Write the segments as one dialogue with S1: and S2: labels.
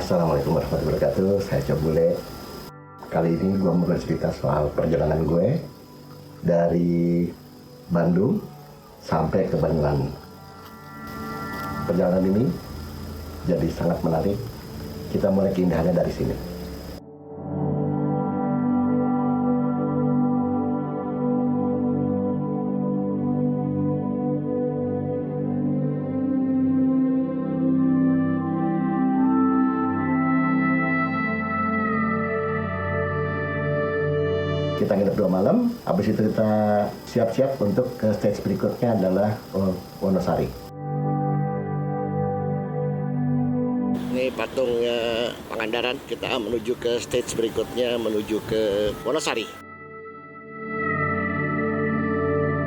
S1: Assalamualaikum warahmatullahi wabarakatuh. Saya Cobule. Kali ini gue mau bercerita soal perjalanan gue dari Bandung sampai ke Banyuwangi. Perjalanan ini jadi sangat menarik. Kita mulai keindahannya dari sini. Kita nginep 2 malam, habis itu kita siap-siap untuk ke stage berikutnya adalah Wonosari.
S2: Ini patungnya Pangandaran, kita menuju ke stage berikutnya, menuju ke Wonosari.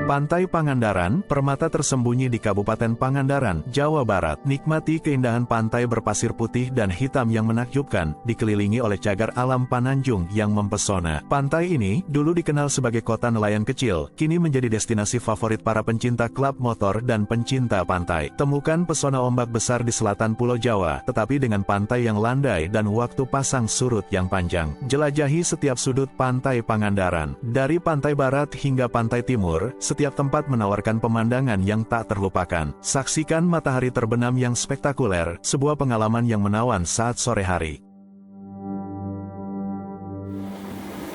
S3: Pantai Pangandaran, permata tersembunyi di Kabupaten Pangandaran, Jawa Barat. Nikmati keindahan pantai berpasir putih dan hitam yang menakjubkan, dikelilingi oleh cagar alam Pananjung yang mempesona. Pantai ini, dulu dikenal sebagai kota nelayan kecil, kini menjadi destinasi favorit para pencinta klub motor dan pencinta pantai. Temukan pesona ombak besar di selatan Pulau Jawa, tetapi dengan pantai yang landai dan waktu pasang surut yang panjang. Jelajahi setiap sudut pantai Pangandaran. Dari pantai barat hingga pantai timur, setiap tempat menawarkan pemandangan yang tak terlupakan. Saksikan matahari terbenam yang spektakuler, sebuah pengalaman yang menawan saat sore hari.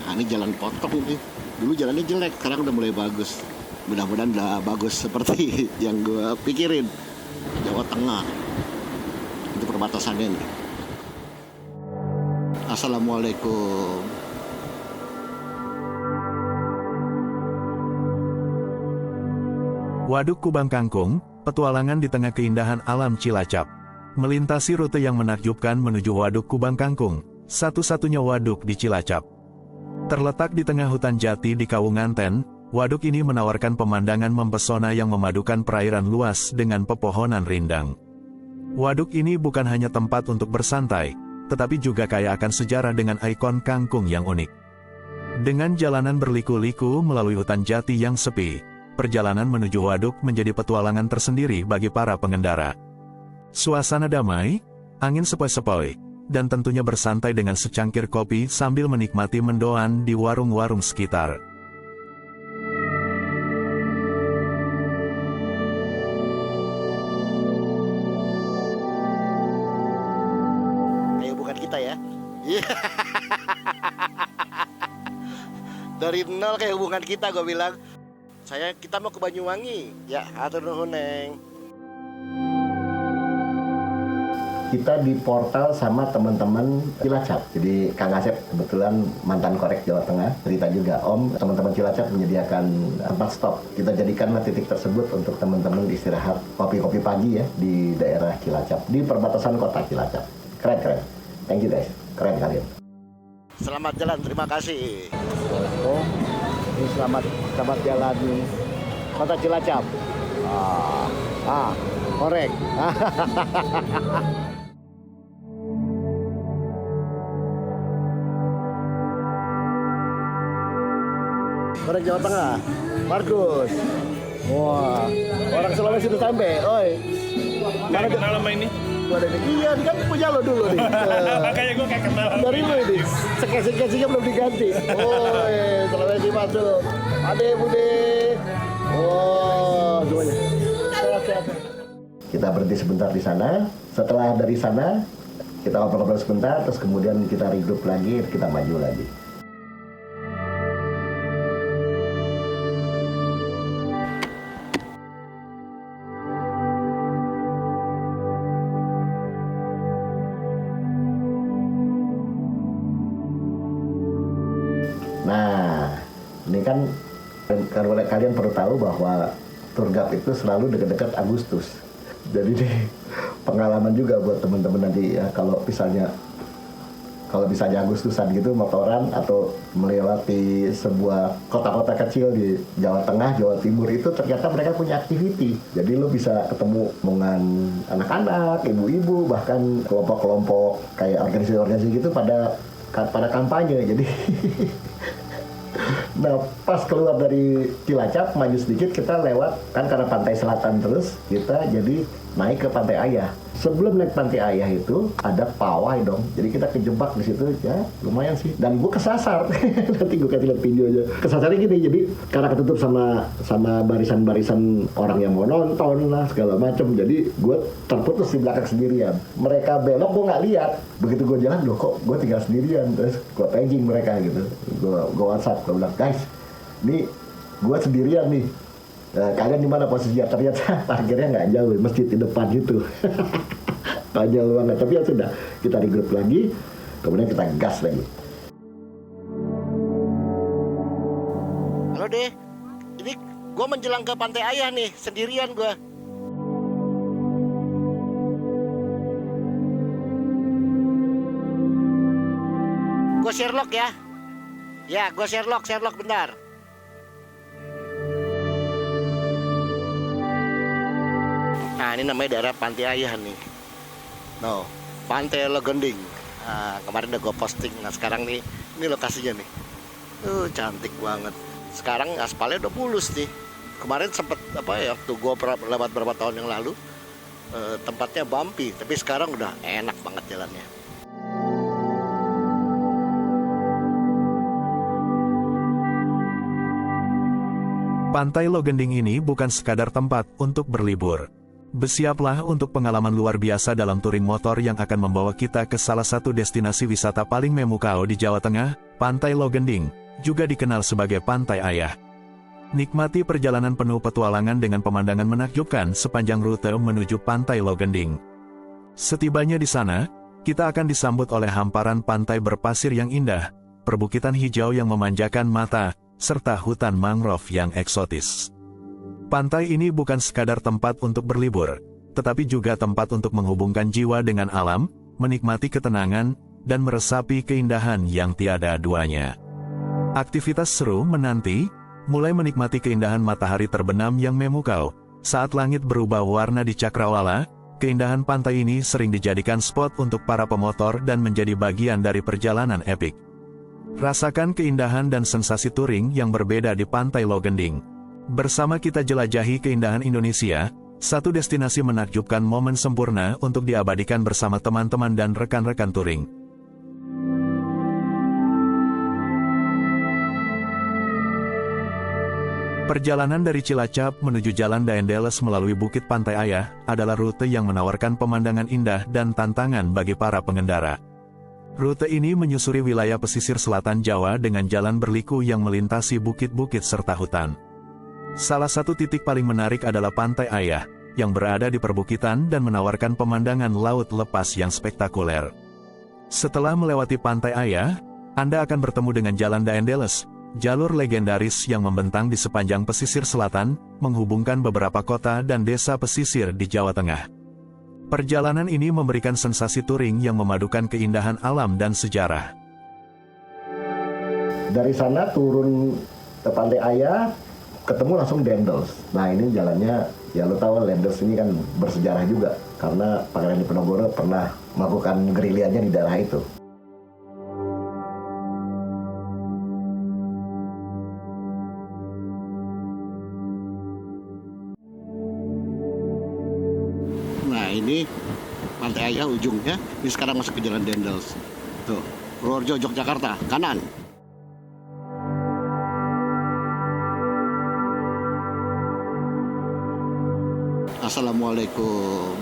S2: Nah, ini jalan potong nih. Dulu jalannya jelek, sekarang udah mulai bagus. Mudah-mudahan udah bagus seperti yang gue pikirin. Jawa Tengah. Itu perbatasannya nih. Assalamualaikum.
S3: Waduk Kubang Kangkung, petualangan di tengah keindahan alam Cilacap. Melintasi rute yang menakjubkan menuju Waduk Kubang Kangkung, satu-satunya waduk di Cilacap. Terletak di tengah hutan jati di Kawunganten, waduk ini menawarkan pemandangan mempesona yang memadukan perairan luas dengan pepohonan rindang. Waduk ini bukan hanya tempat untuk bersantai, tetapi juga kaya akan sejarah dengan ikon kangkung yang unik. Dengan jalanan berliku-liku melalui hutan jati yang sepi, perjalanan menuju waduk menjadi petualangan tersendiri bagi para pengendara. Suasana damai, angin sepoi-sepoi, dan tentunya bersantai dengan secangkir kopi sambil menikmati mendoan di warung-warung sekitar.
S2: Kayak bukan kita ya. Dari nol kayak hubungan kita, gue bilang. Kita mau ke Banyuwangi. Ya, atur nuhun, Neng.
S1: Kita di portal sama teman-teman Cilacap. Jadi Kang Asep kebetulan mantan korek Jawa Tengah. Cerita juga Om, teman-teman Cilacap menyediakan tempat stop. Kita jadikanlah titik tersebut untuk teman-teman istirahat kopi-kopi pagi ya di daerah Cilacap, di perbatasan kota Cilacap. Keren. Thank you guys. Keren kalian.
S2: Selamat jalan, terima kasih.
S1: Oh, ini selamat jalan kota Cilacap. Korek. Korek Jawa Tengah, Markus. Wah, orang Sulawesi itu sampai, oi.
S4: Gak kenal sama ini?
S1: Iya, ini kan punya lo dulu nih.
S4: Makanya gue kayak kenal.
S1: Dari lo ini, sekesi-kesinya belum diganti. Oi, Sulawesi masuk. Ade, Bude. Oh, semuanya. Sehat. Kita berhenti sebentar di sana. Setelah dari sana, kita ngobrol-ngobrol sebentar, terus kemudian kita regroup lagi, kita maju lagi. Nah, ini kan kalian perlu tahu bahwa Turgap itu selalu dekat-dekat Agustus. Jadi ini pengalaman juga buat teman-teman nanti ya, kalau misalnya Agustusan gitu motoran atau melewati sebuah kota-kota kecil di Jawa Tengah, Jawa Timur, itu ternyata mereka punya activity. Jadi lo bisa ketemu dengan anak-anak, ibu-ibu, bahkan kelompok-kelompok kayak organisasi-organisasi gitu pada kampanye. Jadi nah, pas keluar dari Cilacap, maju sedikit kita lewat, kan karena pantai selatan terus, kita jadi naik ke Pantai Ayah. Sebelum naik Pantai Ayah itu ada pawai dong. Jadi kita kejebak di situ ya, lumayan sih. Dan gue kesasar. Nanti gue kasih lihat videonya. Kesasarnya gini, jadi karena ketutup sama barisan-barisan orang yang mau nonton lah segala macam. Jadi gue terputus di belakang sendirian. Mereka belok gue nggak lihat. Begitu gue jalan, loh kok gue tinggal sendirian. Terus gue paging mereka gitu. Gue WhatsApp, gue bilang, guys, ini gue sendirian nih. Nah, kalian di mana posisinya? Ternyata parkirnya nggak jauh, masjid di depan gitu. Konyol banget. Tapi ya sudah, kita regroup lagi, kemudian kita gas lagi.
S2: Halo deh, ini gue menjelang ke Pantai Ayah nih, sendirian gue. Gue Sherlock ya. Ya, gue Sherlock bentar. Nah, ini namanya daerah Pantai Ayah nih. No, Pantai Logending. Nah, kemarin udah gue posting. Nah, sekarang nih, ini lokasinya nih. Cantik banget. Sekarang aspalnya udah mulus nih. Kemarin sempet waktu gue lewat beberapa tahun yang lalu, tempatnya bumpy, tapi sekarang udah enak banget jalannya.
S3: Pantai Logending ini bukan sekadar tempat untuk berlibur. Bersiaplah untuk pengalaman luar biasa dalam touring motor yang akan membawa kita ke salah satu destinasi wisata paling memukau di Jawa Tengah, Pantai Logending, juga dikenal sebagai Pantai Ayah. Nikmati perjalanan penuh petualangan dengan pemandangan menakjubkan sepanjang rute menuju Pantai Logending. Setibanya di sana, kita akan disambut oleh hamparan pantai berpasir yang indah, perbukitan hijau yang memanjakan mata, serta hutan mangrove yang eksotis. Pantai ini bukan sekadar tempat untuk berlibur, tetapi juga tempat untuk menghubungkan jiwa dengan alam, menikmati ketenangan, dan meresapi keindahan yang tiada duanya. Aktivitas seru menanti, mulai menikmati keindahan matahari terbenam yang memukau. Saat langit berubah warna di cakrawala, keindahan pantai ini sering dijadikan spot untuk para pemotor dan menjadi bagian dari perjalanan epik. Rasakan keindahan dan sensasi touring yang berbeda di Pantai Logending. Bersama kita jelajahi keindahan Indonesia, satu destinasi menakjubkan momen sempurna untuk diabadikan bersama teman-teman dan rekan-rekan touring. Perjalanan dari Cilacap menuju Jalan Daendeles melalui Bukit Pantai Ayah adalah rute yang menawarkan pemandangan indah dan tantangan bagi para pengendara. Rute ini menyusuri wilayah pesisir selatan Jawa dengan jalan berliku yang melintasi bukit-bukit serta hutan. Salah satu titik paling menarik adalah Pantai Ayah, yang berada di perbukitan dan menawarkan pemandangan laut lepas yang spektakuler. Setelah melewati Pantai Ayah, Anda akan bertemu dengan Jalan Daendeles, jalur legendaris yang membentang di sepanjang pesisir selatan, menghubungkan beberapa kota dan desa pesisir di Jawa Tengah. Perjalanan ini memberikan sensasi touring yang memadukan keindahan alam dan sejarah.
S1: Dari sana turun ke Pantai Ayah, ketemu langsung Dendels. Nah ini jalannya, ya lo tahu Dendels ini kan bersejarah juga, karena Pangeran Diponegoro pernah melakukan gerilyanya di daerah itu.
S2: Nah ini Pantai Ayah ujungnya, ini sekarang masuk ke Jalan Dendels. Tuh, Purworejo, Yogyakarta, kanan. Assalamualaikum.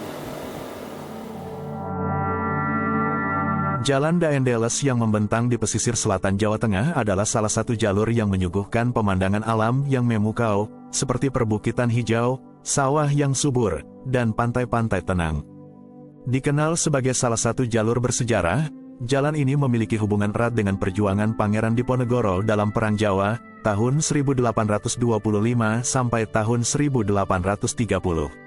S3: Jalan Daendeles yang membentang di pesisir selatan Jawa Tengah adalah salah satu jalur yang menyuguhkan pemandangan alam yang memukau, seperti perbukitan hijau, sawah yang subur, dan pantai-pantai tenang. Dikenal sebagai salah satu jalur bersejarah, jalan ini memiliki hubungan erat dengan perjuangan Pangeran Diponegoro dalam Perang Jawa, tahun 1825 sampai tahun 1830.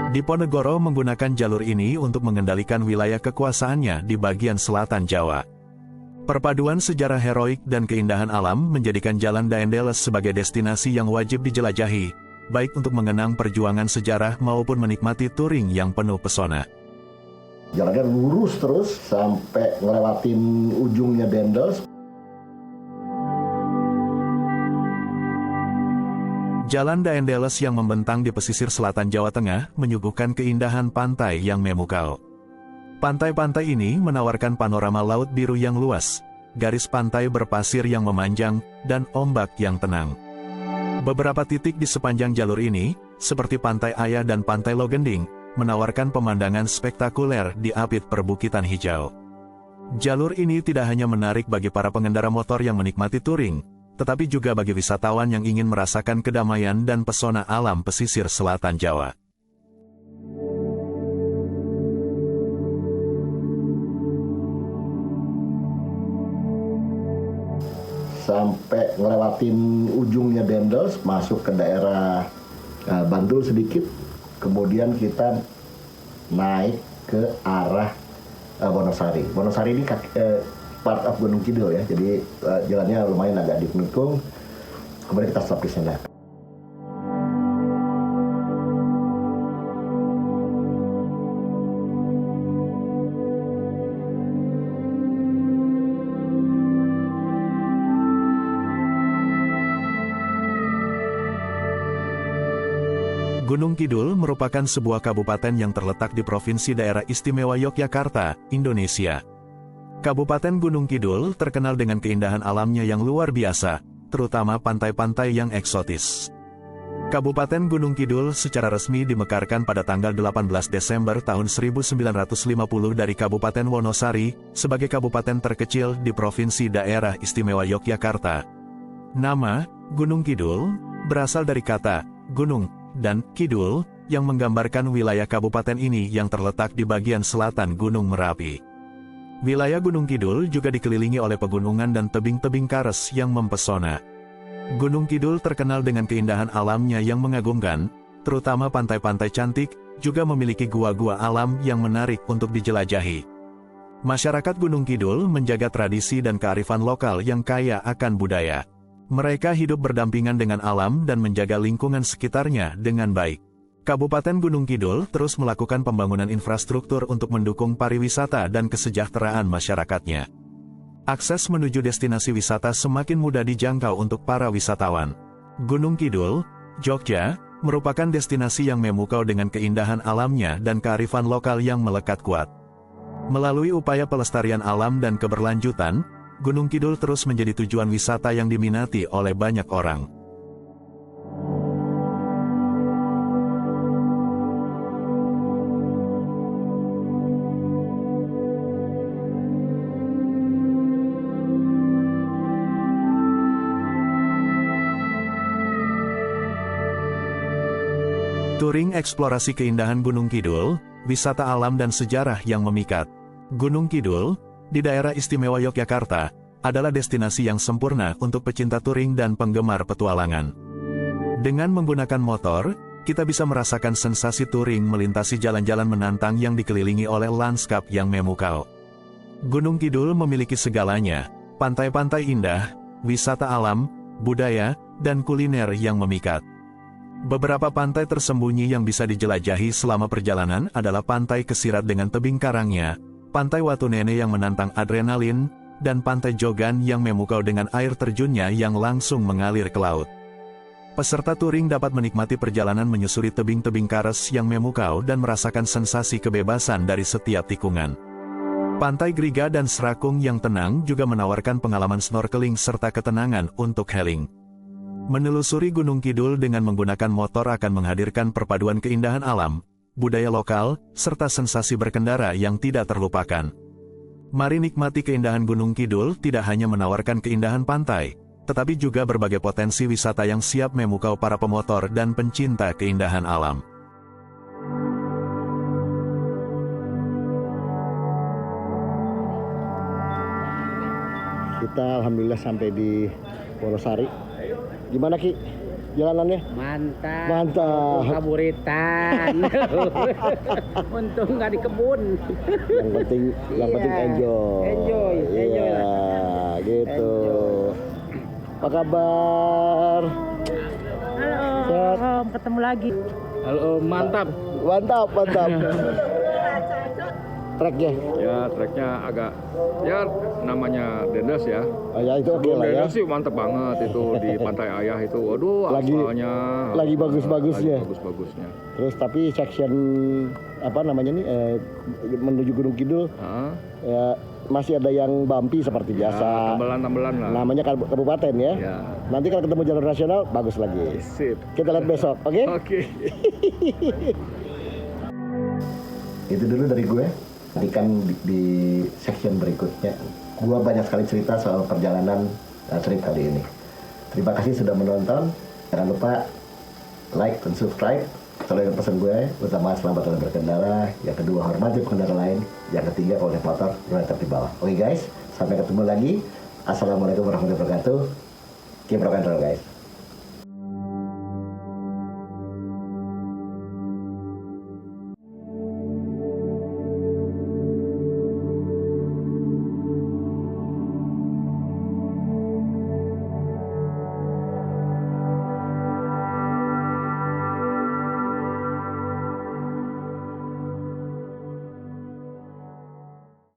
S3: Diponegoro menggunakan jalur ini untuk mengendalikan wilayah kekuasaannya di bagian selatan Jawa. Perpaduan sejarah heroik dan keindahan alam menjadikan Jalan Daendeles sebagai destinasi yang wajib dijelajahi, baik untuk mengenang perjuangan sejarah maupun menikmati touring yang penuh pesona.
S1: Jalannya lurus terus sampai ngelewatin ujungnya Dendels.
S3: Jalan Daendeles yang membentang di pesisir selatan Jawa Tengah menyuguhkan keindahan pantai yang memukau. Pantai-pantai ini menawarkan panorama laut biru yang luas, garis pantai berpasir yang memanjang, dan ombak yang tenang. Beberapa titik di sepanjang jalur ini, seperti Pantai Ayah dan Pantai Logending, menawarkan pemandangan spektakuler di apit perbukitan hijau. Jalur ini tidak hanya menarik bagi para pengendara motor yang menikmati touring, tetapi juga bagi wisatawan yang ingin merasakan kedamaian dan pesona alam pesisir selatan Jawa.
S1: Sampai ngelewatin ujungnya Dendels, masuk ke daerah Bantul sedikit, kemudian kita naik ke arah Wonosari. Wonosari ini part of Gunung Kidul ya, jadi jalannya lumayan agak dikungkung, kemudian kita stop di sana.
S3: Gunung Kidul merupakan sebuah kabupaten yang terletak di Provinsi Daerah Istimewa Yogyakarta, Indonesia. Kabupaten Gunung Kidul terkenal dengan keindahan alamnya yang luar biasa, terutama pantai-pantai yang eksotis. Kabupaten Gunung Kidul secara resmi dimekarkan pada tanggal 18 Desember tahun 1950 dari Kabupaten Wonosari sebagai kabupaten terkecil di Provinsi Daerah Istimewa Yogyakarta. Nama Gunung Kidul berasal dari kata gunung dan kidul, yang menggambarkan wilayah kabupaten ini yang terletak di bagian selatan Gunung Merapi. Wilayah Gunung Kidul juga dikelilingi oleh pegunungan dan tebing-tebing kares yang mempesona. Gunung Kidul terkenal dengan keindahan alamnya yang mengagumkan, terutama pantai-pantai cantik, juga memiliki gua-gua alam yang menarik untuk dijelajahi. Masyarakat Gunung Kidul menjaga tradisi dan kearifan lokal yang kaya akan budaya. Mereka hidup berdampingan dengan alam dan menjaga lingkungan sekitarnya dengan baik. Kabupaten Gunung Kidul terus melakukan pembangunan infrastruktur untuk mendukung pariwisata dan kesejahteraan masyarakatnya. Akses menuju destinasi wisata semakin mudah dijangkau untuk para wisatawan. Gunung Kidul, Jogja, merupakan destinasi yang memukau dengan keindahan alamnya dan kearifan lokal yang melekat kuat. Melalui upaya pelestarian alam dan keberlanjutan, Gunung Kidul terus menjadi tujuan wisata yang diminati oleh banyak orang. Touring eksplorasi keindahan Gunung Kidul, wisata alam dan sejarah yang memikat. Gunung Kidul, di daerah istimewa Yogyakarta, adalah destinasi yang sempurna untuk pecinta touring dan penggemar petualangan. Dengan menggunakan motor, kita bisa merasakan sensasi touring melintasi jalan-jalan menantang yang dikelilingi oleh lanskap yang memukau. Gunung Kidul memiliki segalanya, pantai-pantai indah, wisata alam, budaya, dan kuliner yang memikat. Beberapa pantai tersembunyi yang bisa dijelajahi selama perjalanan adalah Pantai Kesirat dengan tebing karangnya, Pantai Watu Nene yang menantang adrenalin, dan Pantai Jogan yang memukau dengan air terjunnya yang langsung mengalir ke laut. Peserta touring dapat menikmati perjalanan menyusuri tebing-tebing kares yang memukau dan merasakan sensasi kebebasan dari setiap tikungan. Pantai Griga dan Serakung yang tenang juga menawarkan pengalaman snorkeling serta ketenangan untuk healing. Menelusuri Gunung Kidul dengan menggunakan motor akan menghadirkan perpaduan keindahan alam, budaya lokal, serta sensasi berkendara yang tidak terlupakan. Mari nikmati keindahan Gunung Kidul tidak hanya menawarkan keindahan pantai, tetapi juga berbagai potensi wisata yang siap memukau para pemotor dan pencinta keindahan alam.
S1: Kita alhamdulillah sampai di Wonosari. Gimana Ki? Jalanannya?
S5: Mantap.
S1: Mantap.
S5: Kaburitan. Untung nggak di kebun.
S1: Yang penting enjoy.
S5: Enjoy
S1: Iya,
S5: lah.
S1: gitu.
S5: Enjoy.
S1: Apa kabar?
S5: Halo,
S1: Sehat?
S5: Om, ketemu lagi. Halo, Om, mantap.
S1: Mantap, mantap. treknya?
S6: Ya treknya agak ya namanya Dendes ya.
S1: Oh ya itu oke
S6: Sebelum
S1: lah ya.
S6: Dendes sih mantep banget itu di Pantai Ayah itu. Waduh, aspalnya
S1: lagi bagus-bagusnya.
S6: lagi bagus-bagusnya.
S1: Terus tapi section apa namanya nih menuju Gunung Kidul
S6: Heeh.
S1: ya, masih ada yang bumpy seperti biasa.
S6: Tambelan-tambelan lah.
S1: Namanya kabupaten ya.
S6: Ya.
S1: Nanti kalau ketemu jalur nasional bagus lagi.
S6: Sip.
S1: Kita lihat besok, oke?
S6: Oke.
S1: Itu dulu dari gue. Nanti kan di section berikutnya gue banyak sekali cerita soal perjalanan trip kali ini. Terima kasih sudah menonton. Jangan lupa like dan subscribe. Kalau yang pesan gue, utama selamat dalam berkendara. Yang kedua, hormati pengendara lain. Yang ketiga, kalau naik motor, jangan tetap di bawah. Oke guys, sampai ketemu lagi. Assalamualaikum warahmatullahi wabarakatuh. Keep rock and roll guys.